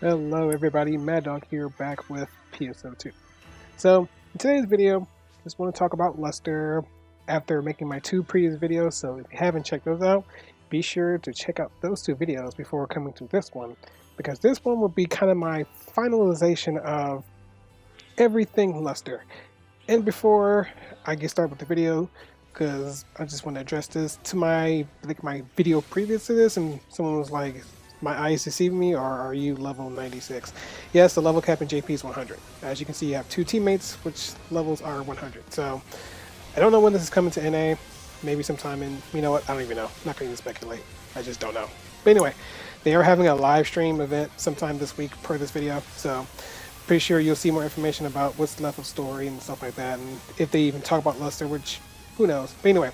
Hello everybody, Mad Dog here back with PSO 2. So in today's video, just want to talk about Luster after making my two previous videos, so if you haven't checked those out, be sure to check out those two videos before coming to this one, because this one will be kind of my finalization of everything Luster. And before I get started with the video, because I just want to address this to my video previous to this, and someone was like, "My eyes deceiving me, or are you level 96?" Yes, the level cap in JP is 100. As you can see, you have two teammates, which levels are 100. So I don't know when this is coming to NA. Maybe sometime in, you know what? I don't even know. I'm not going to speculate. I just don't know. But anyway, they are having a live stream event sometime this week per this video. So pretty sure you'll see more information about what's left of story and stuff like that, and if they even talk about Luster, which who knows. But anyway,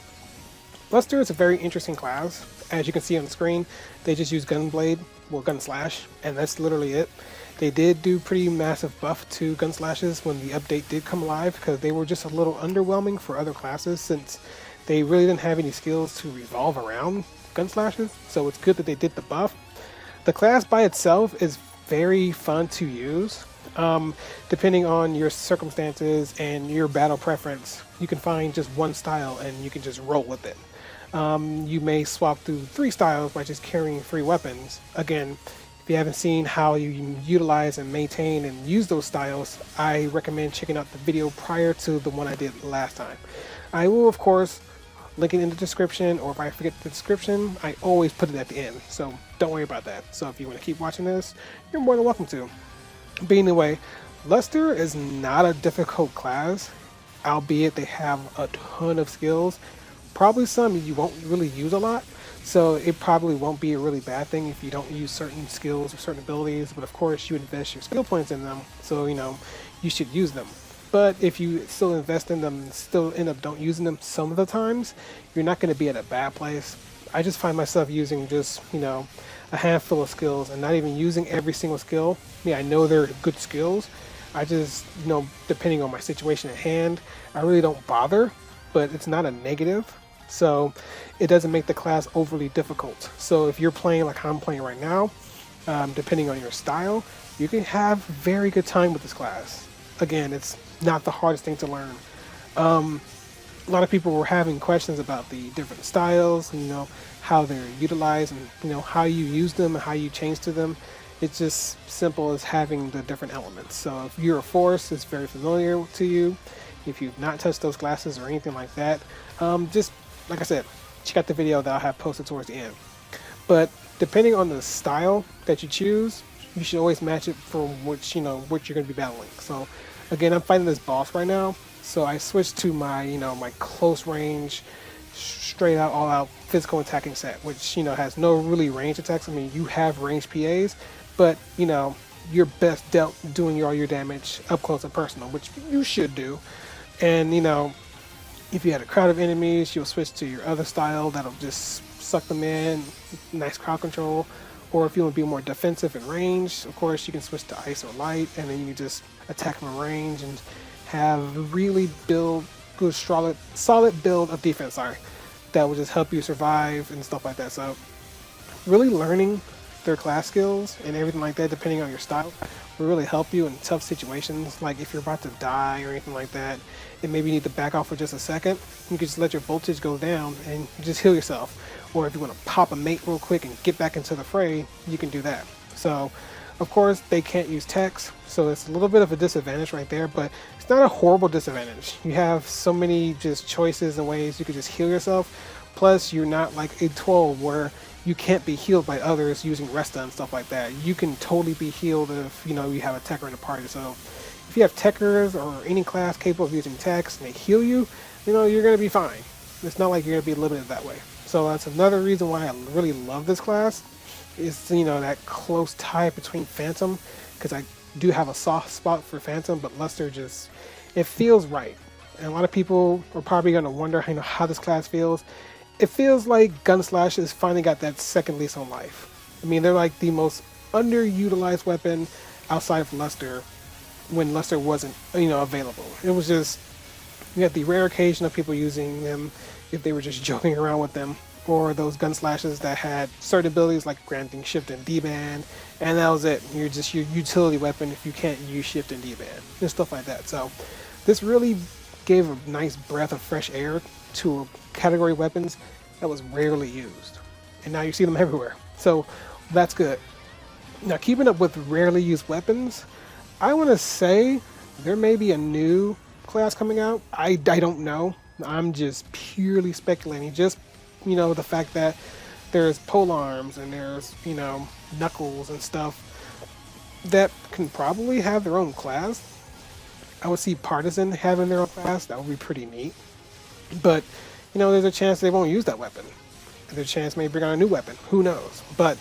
Luster is a very interesting class. As you can see on the screen, they just use Gunblade, well, Gunslash, and that's literally it. They did do pretty massive buff to Gunslashes when the update did come live, because they were just a little underwhelming for other classes since they really didn't have any skills to revolve around Gunslashes, so it's good that they did the buff. The class by itself is very fun to use. Depending on your circumstances and your battle preference, you can find just one style and you can just roll with it. You may swap through three styles by just carrying three weapons. Again, if you haven't seen how you utilize and maintain and use those styles, I recommend checking out the video prior to the one I did last time. I will, of course, link it in the description, or if I forget the description, I always put it at the end, so don't worry about that. So if you want to keep watching this, you're more than welcome to. But anyway, Luster is not a difficult class, albeit they have a ton of skills. Probably some you won't really use a lot, so it probably won't be a really bad thing if you don't use certain skills or certain abilities, but of course you invest your skill points in them, so you should use them. But if you still invest in them and still end up don't using them some of the times, you're not going to be at a bad place. I just find myself using just, a handful of skills and not even using every single skill. I know they're good skills. I just, depending on my situation at hand, I really don't bother, but it's not a negative. So it doesn't make the class overly difficult. So if you're playing like I'm playing right now, depending on your style, you can have very good time with this class. Again, it's not the hardest thing to learn. A lot of people were having questions about the different styles, how they're utilized, and how you use them and how you change to them. It's just simple as having the different elements. So if you're a force, it's very familiar to you. If you've not touched those classes or anything like that, just like I said, check out the video that I'll have posted towards the end. But depending on the style that you choose, you should always match it for what you're going to be battling. So again, I'm fighting this boss right now, so I switched to my my close range, straight out, all out physical attacking set, which has no really range attacks. I mean, you have range PAs, but you're best dealt doing all your damage up close and personal, which you should do. And if you had a crowd of enemies, you'll switch to your other style that'll just suck them in, nice crowd control. Or if you want to be more defensive and range, of course you can switch to ice or light, and then you can just attack from range and have really build good solid build of defense, that will just help you survive and stuff like that. So really learning their class skills and everything like that, depending on your style, will really help you in tough situations. Like if you're about to die or anything like that, and maybe you need to back off for just a second, you can just let your voltage go down and you just heal yourself. Or if you want to pop a mate real quick and get back into the fray, you can do that. So of course they can't use techs, so it's a little bit of a disadvantage right there, but it's not a horrible disadvantage. You have so many just choices and ways you can just heal yourself. Plus you're not like a 12 where you can't be healed by others using Resta and stuff like that. You can totally be healed if you have a Tekker in the party. So if you have Tekkers or any class capable of using techs and they heal you, you're going to be fine. It's not like you're going to be limited that way. So that's another reason why I really love this class, is that close tie between Phantom, because I do have a soft spot for Phantom, but Luster just, it feels right. And a lot of people are probably going to wonder how this class feels. It feels like Gunslash has finally got that second lease on life. I mean, they're like the most underutilized weapon outside of Luster when Luster wasn't, available. It was just, you had the rare occasion of people using them if they were just joking around with them. or those gun slashes that had certain abilities like granting shift and D-band, and that was it. You're just your utility weapon if you can't use shift and D-band and stuff like that. So this really gave a nice breath of fresh air to category weapons that was rarely used, and now you see them everywhere. So that's good. Now, keeping up with rarely used weapons, I want to say there may be a new class coming out. I don't know. I'm just purely speculating. Just, the fact that there's pole arms and there's, knuckles and stuff that can probably have their own class. I would see Partisan having their own class. That would be pretty neat. But, there's a chance they won't use that weapon. There's a chance maybe bring out a new weapon. Who knows? But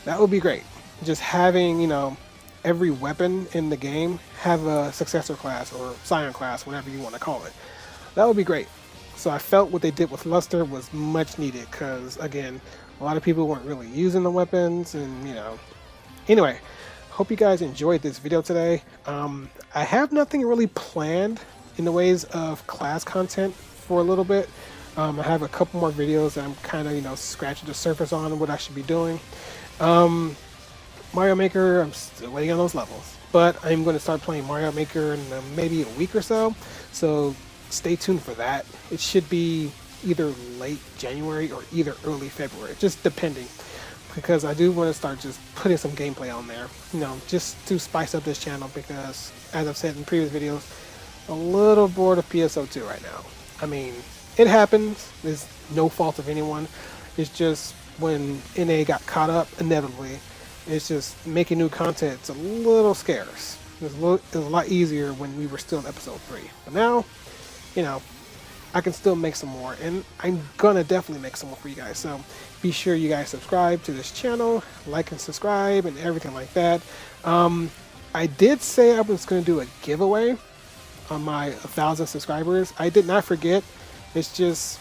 that would be great. Just having, every weapon in the game have a successor class or scion class, whatever you want to call it. That would be great. So I felt what they did with Luster was much needed because, again, a lot of people weren't really using the weapons and, Anyway, hope you guys enjoyed this video today. I have nothing really planned in the ways of class content for a little bit. I have a couple more videos that I'm kind of, scratching the surface on what I should be doing. Mario Maker, I'm still waiting on those levels, but I'm going to start playing Mario Maker in maybe a week or so, so stay tuned for that. It should be either late January or either early February, just depending, because I do want to start just putting some gameplay on there, just to spice up this channel, because as I've said in previous videos, a little bored of PSO 2 right now. I mean, it happens, there's no fault of anyone, it's just when NA got caught up, inevitably, it's just making new content. It's a little scarce. It was a lot easier when we were still in episode 3. But now, I can still make some more. And I'm gonna definitely make some more for you guys. So be sure you guys subscribe to this channel, like and subscribe and everything like that. I did say I was gonna do a giveaway on my 1,000 subscribers. I did not forget. It's just,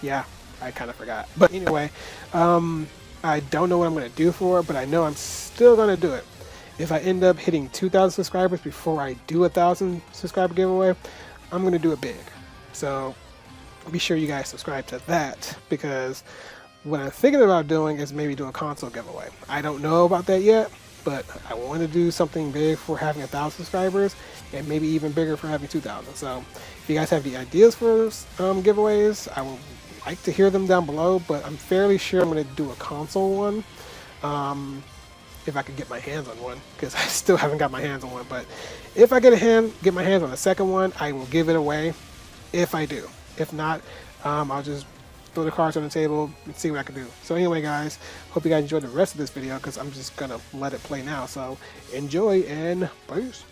yeah, I kind of forgot. But anyway, I don't know what I'm going to do for it, but I know I'm still going to do it. If I end up hitting 2,000 subscribers before I do a 1,000 subscriber giveaway, I'm going to do it big. So be sure you guys subscribe to that, because what I'm thinking about doing is maybe do a console giveaway. I don't know about that yet, but I want to do something big for having 1,000 subscribers, and maybe even bigger for having 2,000. So if you guys have any ideas for giveaways, I will like to hear them down below, but I'm fairly sure I'm going to do a console one, if I could get my hands on one, because I still haven't got my hands on one. But if I get my hands on a second one, I will give it away if I do. If not, I'll just throw the cards on the table and see what I can do. So anyway, guys, hope you guys enjoyed the rest of this video, because I'm just going to let it play now. So enjoy and peace.